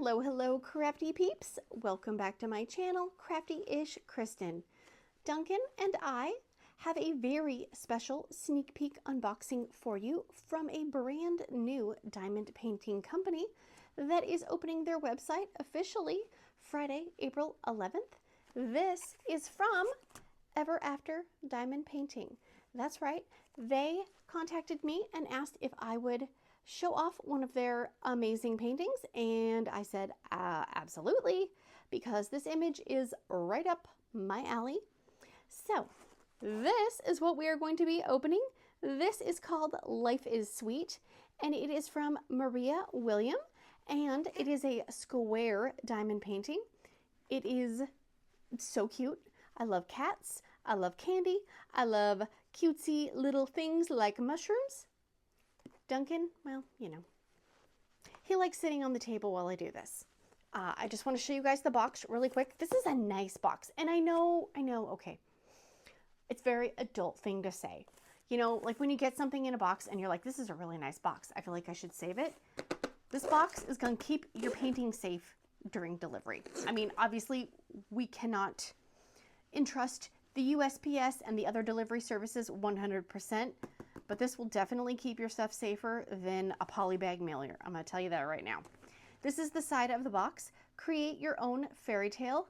Hello, hello, crafty peeps. Welcome back to my channel, Crafty-ish-kristyn. Duncan and I have a very special sneak peek unboxing for you from a brand new diamond painting company that is opening their website officially Friday, April 11th. This is from Ever After Diamond Painting. That's right. They contacted me and asked if I would show off one of their amazing paintings, and I said absolutely, because this image is right up my alley. So this is what we are going to be opening. This is called Life is Sweet, and it is from Maria William, and it is a square diamond painting. It is so cute. I love cats, I love candy, I love cutesy little things like mushrooms. Duncan, well, you know, he likes sitting on the table while I do this. I just want to show you guys the box really quick. This is a nice box, and I know, okay, it's a very adult thing to say. You know, like when you get something in a box and you're like, this is a really nice box, I feel like I should save it. This box is going to keep your painting safe during delivery. I mean, obviously, we cannot entrust the USPS and the other delivery services 100%, but this will definitely keep your stuff safer than a polybag mailer. I'm going to tell you that right now. This is the side of the box. Create your own fairy tale.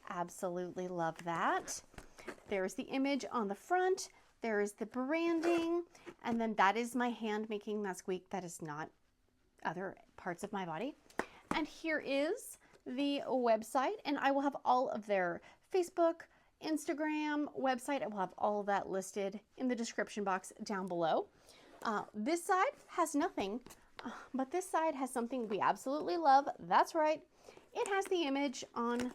Absolutely love that. There's the image on the front. There is the branding. And then that is my hand making that squeak. That is not other parts of my body. And here is the website. And I will have all of their Facebook, Instagram, website. I will have all of that listed in the description box down below. This side has nothing, but this side has something we absolutely love. That's right. It has the image on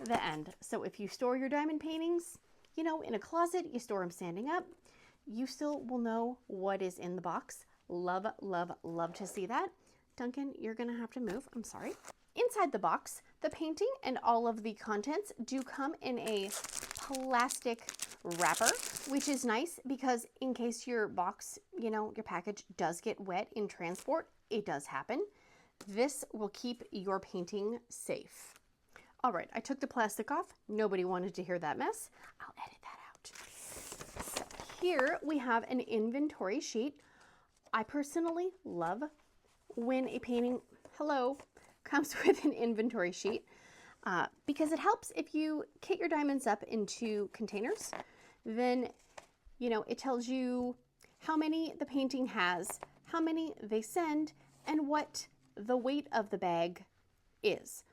the end. So if you store your diamond paintings, you know, in a closet, you store them standing up, you still will know what is in the box. Love, love, love to see that. Duncan, you're going to have to move. I'm sorry. Inside the box, the painting and all of the contents do come in a plastic wrapper, which is nice because in case your box, you know, your package does get wet in transport, it does happen. This will keep your painting safe. All right, I took the plastic off. Nobody wanted to hear that mess. I'll edit that out. So here we have an inventory sheet. I personally love when a painting, comes with an inventory sheet because it helps if you kit your diamonds up into containers. Then, you know, it tells you how many the painting has, how many they send, and what the weight of the bag is.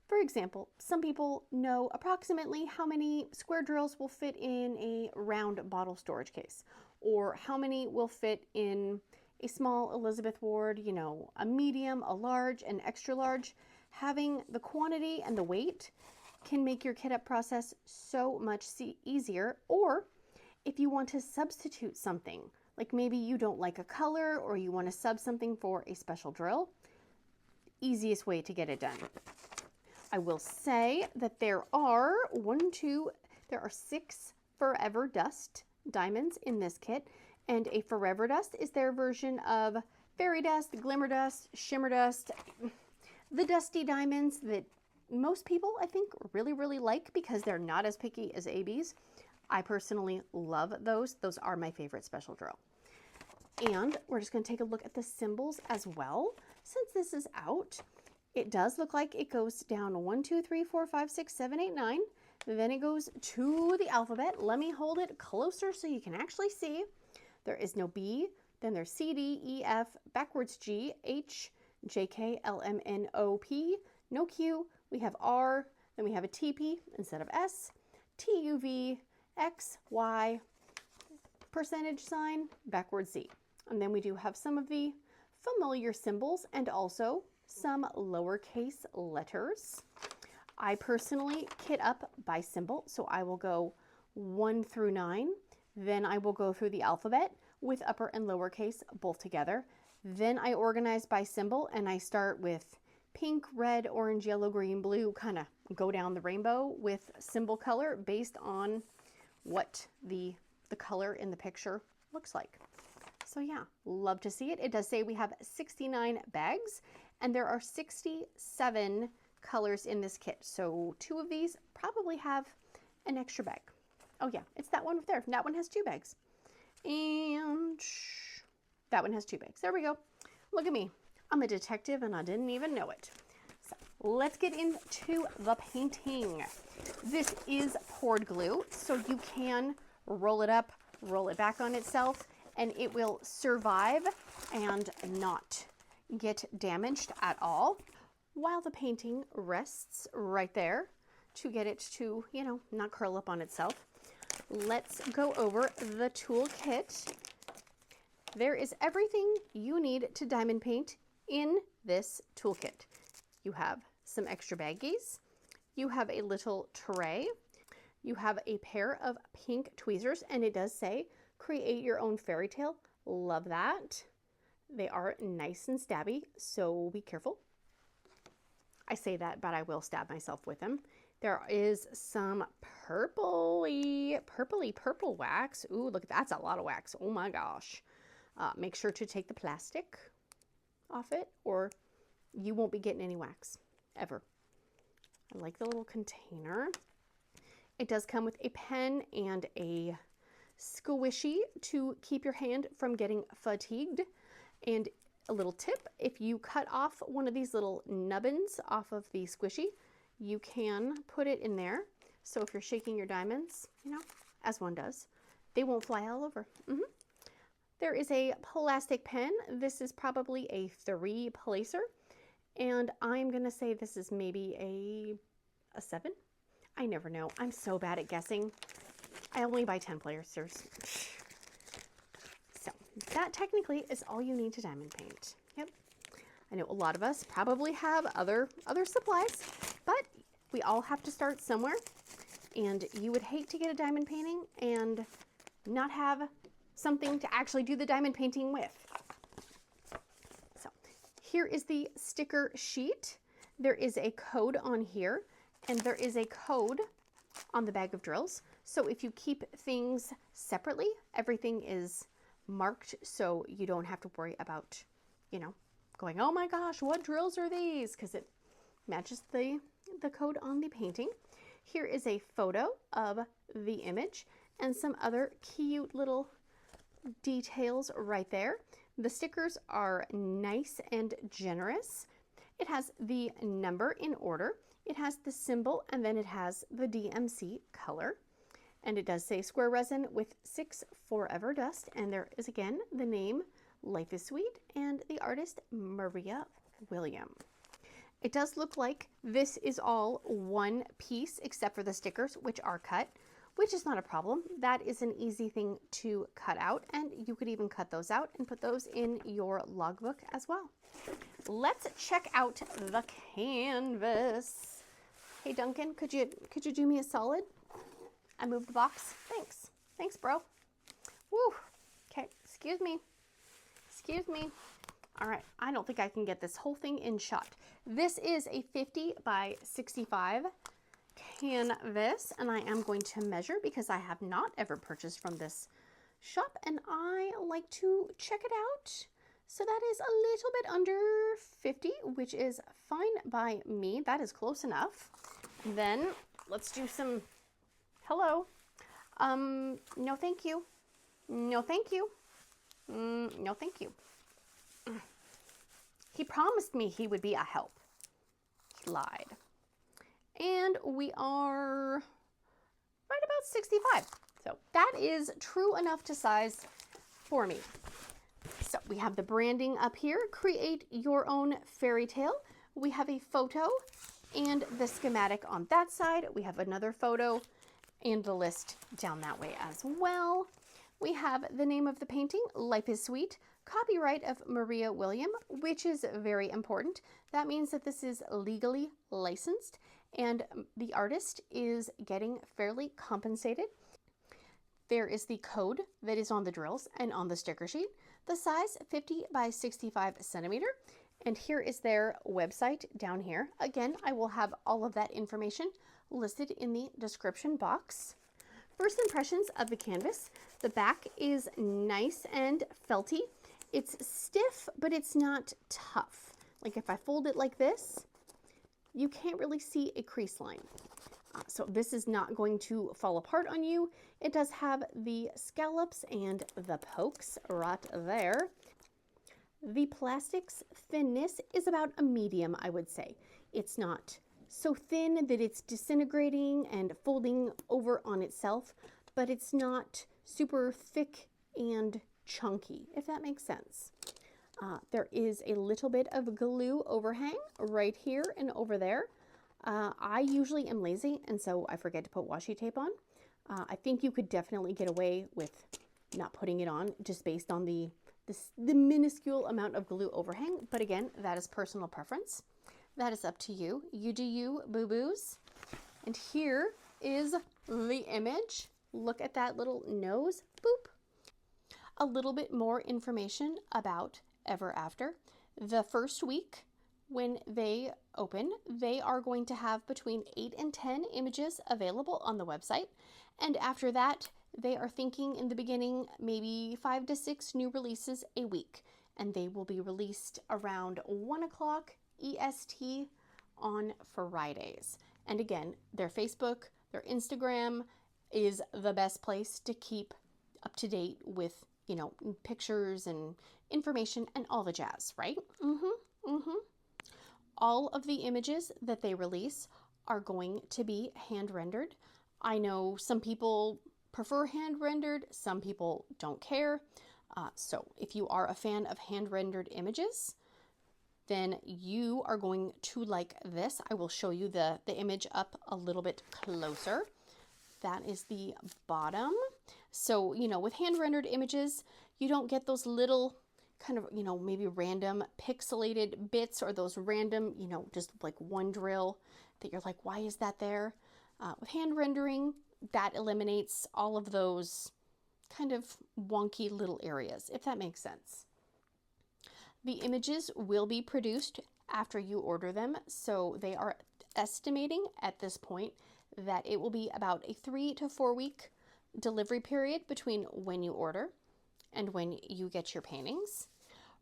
For example, some people know approximately how many square drills will fit in a round bottle storage case, or how many will fit in a small Elizabeth Ward, you know, a medium, a large, an extra large. Having the quantity and the weight can make your kit up process so much easier. Or if you want to substitute something, like maybe you don't like a color or you want to sub something for a special drill, easiest way to get it done. I will say that there are 6 Forever Dust diamonds in this kit. And a Forever Dust is their version of fairy dust, glimmer dust, shimmer dust, the dusty diamonds that most people, I think, really, really like because they're not as picky as ABs. I personally love those. Those are my favorite special drill. And we're just going to take a look at the symbols as well. Since this is out, it does look like it goes down 1, 2, 3, 4, 5, 6, 7, 8, 9. Then it goes to the alphabet. Let me hold it closer so you can actually see. There is no B, then there's C, D, E, F, backwards G, H, J, K, L, M, N, O, P, no Q, we have R, then we have a TP instead of S, T, U, V, X, Y, percentage sign, backwards Z. And then we do have some of the familiar symbols and also some lowercase letters. I personally kit up by symbol, so I will go 1 through 9. Then I will go through the alphabet with upper and lowercase both together. Then I organize by symbol and I start with pink, red, orange, yellow, green, blue, kind of go down the rainbow with symbol color based on what the color in the picture looks like. So yeah, love to see it. It does say we have 69 bags And there are 67 colors in this kit. So 2 of these probably have an extra bag. Oh yeah, it's that one there. That one has 2 bags. And that one has 2 bags. There we go. Look at me. I'm a detective and I didn't even know it. So let's get into the painting. This is poured glue, so you can roll it up, roll it back on itself, and it will survive and not get damaged at all while the painting rests right there to get it to, you know, not curl up on itself. Let's go over the toolkit. There is everything you need to diamond paint in this toolkit. You have some extra baggies. You have a little tray. You have a pair of pink tweezers, and it does say, create your own fairy tale. Love that. They are nice and stabby, so be careful. I say that, but I will stab myself with them. There is some purpley purple wax. Ooh, look, that's a lot of wax. Oh my gosh. Make sure to take the plastic off it, or you won't be getting any wax, ever. I like the little container. It does come with a pen and a squishy to keep your hand from getting fatigued. And a little tip, if you cut off one of these little nubbins off of the squishy, you can put it in there. So if you're shaking your diamonds, you know, as one does, they won't fly all over. There is a plastic pen. This is probably a 3-placer. And I'm going to say this is maybe a 7. I never know. I'm so bad at guessing. I only buy 10 placers. So that technically is all you need to diamond paint. Yep. I know a lot of us probably have other supplies, but we all have to start somewhere. And you would hate to get a diamond painting and not have something to actually do the diamond painting with. So here is the sticker sheet. There is a code on here, and there is a code on the bag of drills. So if you keep things separately, everything is marked, so you don't have to worry about, you know, going, oh my gosh, what drills are these? Because it matches the code on the painting. Here is a photo of the image and some other cute little details right there. The stickers are nice and generous. It has the number in order. It has the symbol, and then it has the DMC color. And it does say square resin with 6 forever dust. And there is again the name Life is Sweet and the artist Maria William. It does look like this is all one piece except for the stickers, which are cut, which is not a problem. That is an easy thing to cut out, and you could even cut those out and put those in your logbook as well. Let's check out the canvas. Hey Duncan, could you do me a solid? I moved the box. Thanks. Thanks, bro. Woo. Okay, excuse me. Excuse me. All right, I don't think I can get this whole thing in shot. This is a 50 by 65 canvas, and I am going to measure because I have not ever purchased from this shop, and I like to check it out. So that is a little bit under 50, which is fine by me. That is close enough. Then let's do some, hello. No thank you. No thank you. No thank you. He promised me he would be a help. He lied. And we are right about 65. So that is true enough to size for me. So we have the branding up here, create your own fairy tale. We have a photo and the schematic on that side. We have another photo and the list down that way as well. We have the name of the painting, Life is Sweet, copyright of Maria William, which is very important. That means that this is legally licensed and the artist is getting fairly compensated. There is the code that is on the drills and on the sticker sheet. The size 50 by 65 centimeter. And here is their website down here. Again, I will have all of that information listed in the description box. First impressions of the canvas. The back is nice and felty. It's stiff, but it's not tough. like if I fold it like this, you can't really see a crease line. So this is not going to fall apart on you. It does have the scallops and the pokes right there. The plastic's thinness is about a medium, I would say. It's not so thin that it's disintegrating and folding over on itself, but it's not super thick and chunky, if that makes sense. There is a little bit of glue overhang right here and over there. I usually am lazy, and so I forget to put washi tape on. I think you could definitely get away with not putting it on just based on the minuscule amount of glue overhang. But again, that is personal preference. That is up to you. You do you, boo-boos. And here is the image. Look at that little nose. Boop. A little bit more information about Ever After. The first week when they open, they are going to have between 8 and 10 images available on the website. And after that, they are thinking in the beginning maybe 5 to 6 new releases a week. And they will be released around 1 o'clock EST on Fridays. And again, their Facebook, their Instagram is the best place to keep up to date with, you know, pictures and information and all the jazz, right? All of the images that they release are going to be hand rendered. I know some people prefer hand rendered, some people don't care. So if you are a fan of hand rendered images, then you are going to like this. I will show you the image up a little bit closer. That is the bottom. So, you know, with hand rendered images, you don't get those little kind of, you know, maybe random pixelated bits or those random, you know, just like one drill that you're like, why is that there? With hand rendering, that eliminates all of those kind of wonky little areas, if that makes sense. The images will be produced after you order them, so they are estimating at this point that it will be about a 3 to 4 week delivery period between when you order and when you get your paintings.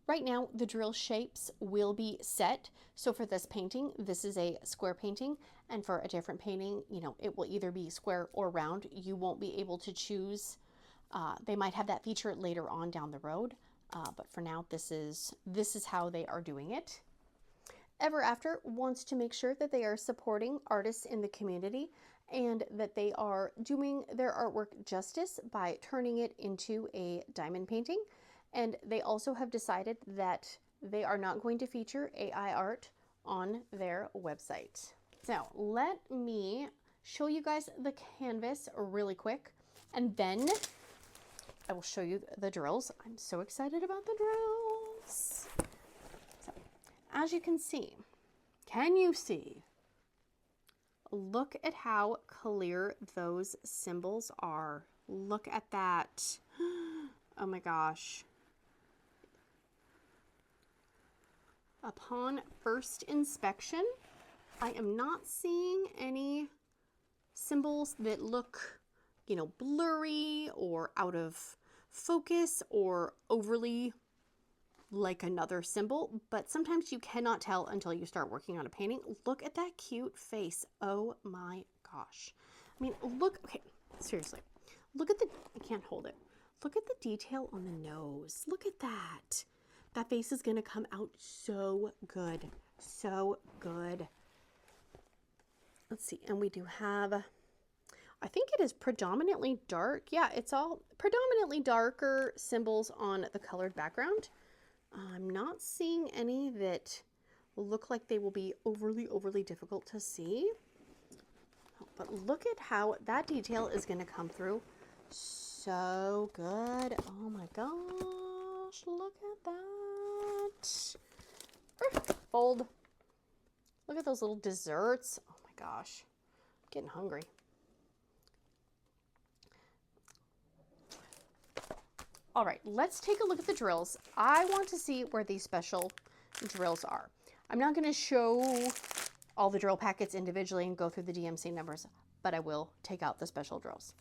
Right now, the drill shapes will be set. So for this painting, this is a square painting, and for a different painting, you know, it will either be square or round. You won't be able to choose. They might have that feature later on down the road, but for now, this is how they are doing it. Ever After wants to make sure that they are supporting artists in the community and that they are doing their artwork justice by turning it into a diamond painting. And they also have decided that they are not going to feature AI art on their website. So let me show you guys the canvas really quick, and then I will show you the drills. I'm so excited about the drills. So, as you can see, can you see? Look at how clear those symbols are. Look at that. Oh my gosh. Upon first inspection, I am not seeing any symbols that look, you know, blurry or out of focus or overly like another symbol, but sometimes you cannot tell until you start working on a painting. Look at that cute face. Oh my gosh. I mean, look, okay, seriously. Look at I can't hold it. Look at the detail on the nose. Look at that. That face is going to come out so good. So good. Let's see. And we do have, I think it is predominantly dark. Yeah, it's all predominantly darker symbols on the colored background. I'm not seeing any that look like they will be overly difficult to see. But look at how that detail is going to come through. So good. Oh my gosh. Look at that. Fold. Look at those little desserts. Oh my gosh. I'm getting hungry. All right, let's take a look at the drills. I want to see where these special drills are. I'm not going to show all the drill packets individually and go through the DMC numbers, but I will take out the special drills.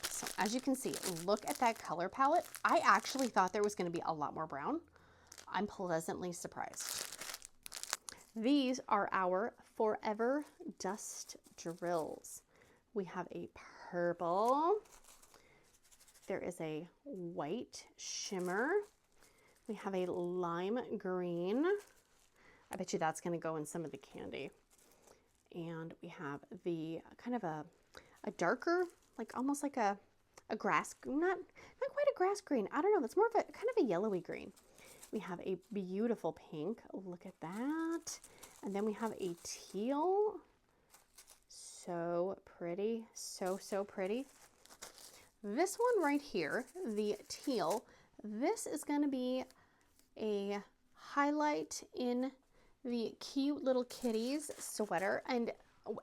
So as you can see, look at that color palette. I actually thought there was going to be a lot more brown. I'm pleasantly surprised. These are our Forever Dust drills. We have a purple. There is a white shimmer. We have a lime green. I bet you that's going to go in some of the candy. And we have the kind of a darker, like almost like a grass, not quite a grass green. I don't know. That's more of a kind of a yellowy green. We have a beautiful pink. Look at that. And then we have a teal. So pretty. So pretty. This one right here, the teal, this is going to be a highlight in the cute little kitty's sweater. And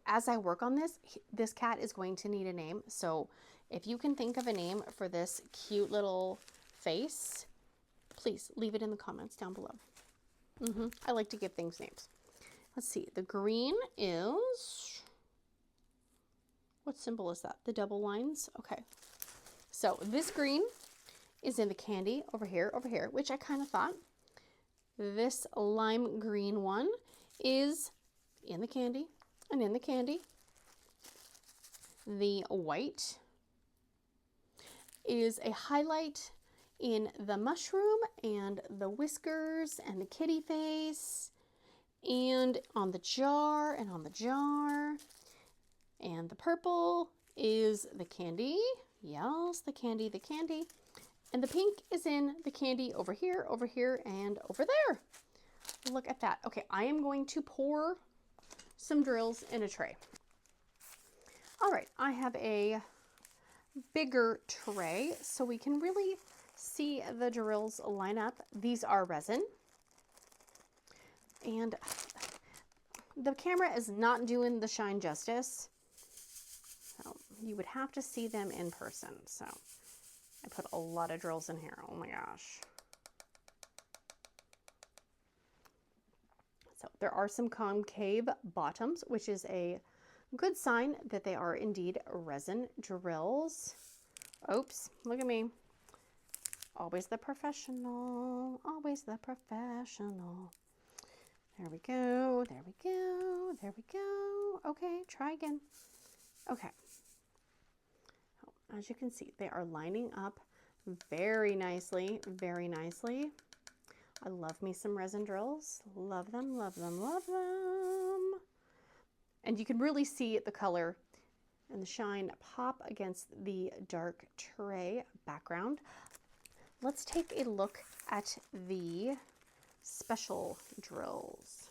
as I work on this, this cat is going to need a name. So if you can think of a name for this cute little face, please leave it in the comments down below. I like to give things names. Let's see. The green is, what symbol is that? The double lines? Okay. So this green is in the candy over here, which I kind of thought. This lime green one is in the candy and in the candy. The white is a highlight in the mushroom and the whiskers and the kitty face and on the jar and on the jar. And the purple is the candy. Yes, the candy, the candy. And the pink is in the candy over here, and over there. Look at that. Okay, I am going to pour some drills in a tray. All right, I have a bigger tray so we can really see the drills line up. These are resin. And the camera is not doing the shine justice. So you would have to see them in person. So I put a lot of drills in here. Oh my gosh. So there are some concave bottoms, which is a good sign that they are indeed resin drills. Oops, look at me. Always the professional, always the professional. There we go, there we go, there we go. Okay, try again. Okay. As you can see, they are lining up very nicely, very nicely. I love me some resin drills. Love them, love them, love them. And you can really see the color and the shine pop against the dark tray background. Let's take a look at the special drills.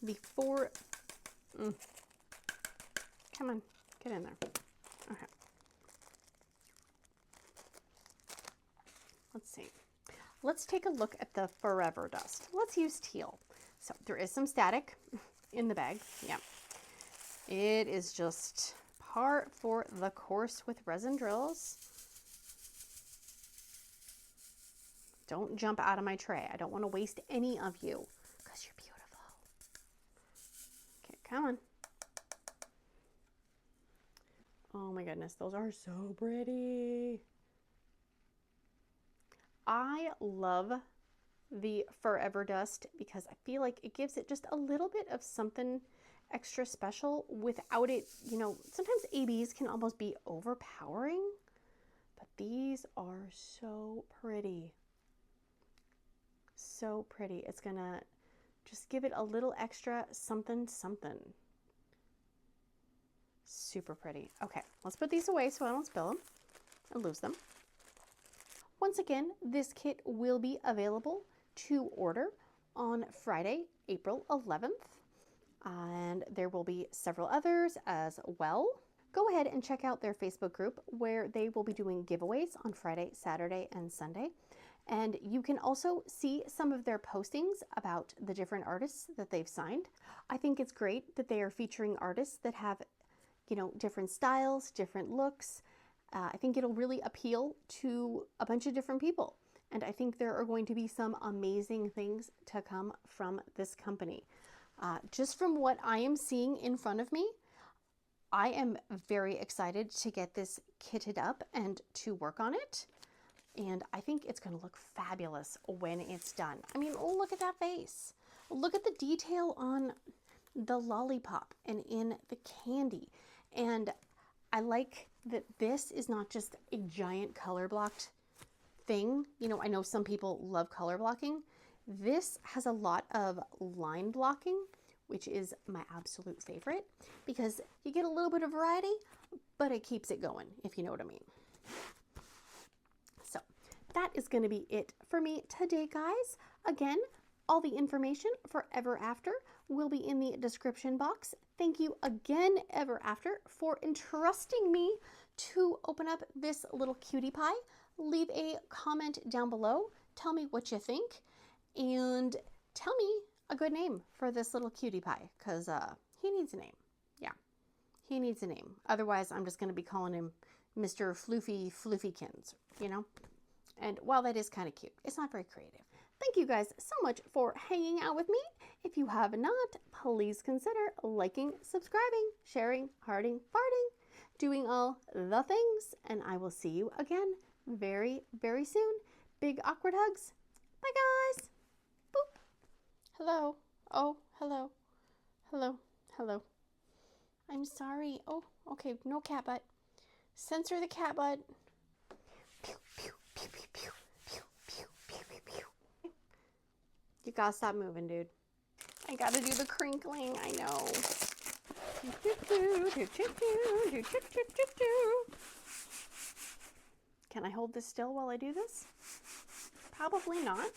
The four... Come on, get in there. Okay. Let's see. Let's take a look at the Forever Dust. Let's use teal. So there is some static in the bag. Yeah. It is just par for the course with resin drills. Don't jump out of my tray. I don't want to waste any of you because you're beautiful. Okay, come on. Oh my goodness, those are so pretty. I love the Forever Dust because I feel like it gives it just a little bit of something extra special without it, you know, sometimes ABs can almost be overpowering, but these are so pretty. So pretty. It's gonna just give it a little extra something. Super pretty. Okay, let's put these away so I don't spill them and lose them. Once again, this kit will be available to order on Friday, April 11th. And there will be several others as well. Go ahead and check out their Facebook group where they will be doing giveaways on Friday, Saturday, and Sunday. And you can also see some of their postings about the different artists that they've signed. I think it's great that they are featuring artists that have, you know, different styles, different looks. I think it'll really appeal to a bunch of different people. And I think there are going to be some amazing things to come from this company. Just from what I am seeing in front of me, I am very excited to get this kitted up and to work on it. And I think it's going to look fabulous when it's done. I mean, look at that face. Look at the detail on the lollipop and in the candy. And I like that this is not just a giant color blocked thing. You know, I know some people love color blocking. This has a lot of line blocking, which is my absolute favorite because you get a little bit of variety, but it keeps it going, if you know what I mean. So that is going to be it for me today, guys. Again, all the information for Ever After will be in the description box. Thank you again, Ever After, for entrusting me to open up this little cutie pie. Leave a comment down below. Tell me what you think and tell me a good name for this little cutie pie because he needs a name. Yeah, he needs a name. Otherwise, I'm just going to be calling him Mr. Floofykins, you know? And while that is kind of cute, it's not very creative. Thank you guys so much for hanging out with me. If you have not, please consider liking, subscribing, sharing, hearting, farting, doing all the things, and I will see you again very, very soon. Big awkward hugs. Bye, guys. Boop. Hello. Oh, hello. Hello. Hello. I'm sorry. Oh, okay. No cat butt. Censor the cat butt. Pew, pew, pew, pew, pew. You gotta stop moving, dude. I gotta do the crinkling, I know. Can I hold this still while I do this? Probably not.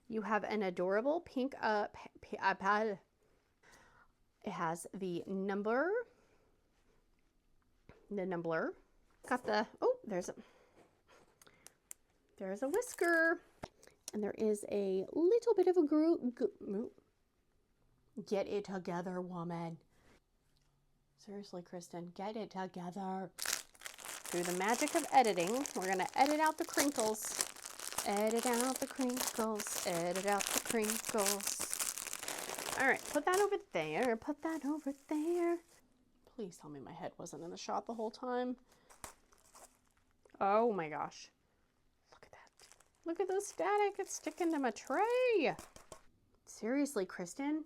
You have an adorable pink pad. It has the number. Got the, oh, there's a whisker. And there is a little bit of a get it together, woman. Seriously, Kristen, get it together. Through the magic of editing, we're going to edit out the crinkles. Edit out the crinkles. Edit out the crinkles. All right, put that over there. Put that over there. Please tell me my head wasn't in the shot the whole time. Oh my gosh. Look at the static, it's sticking to my tray. Seriously, Kristen.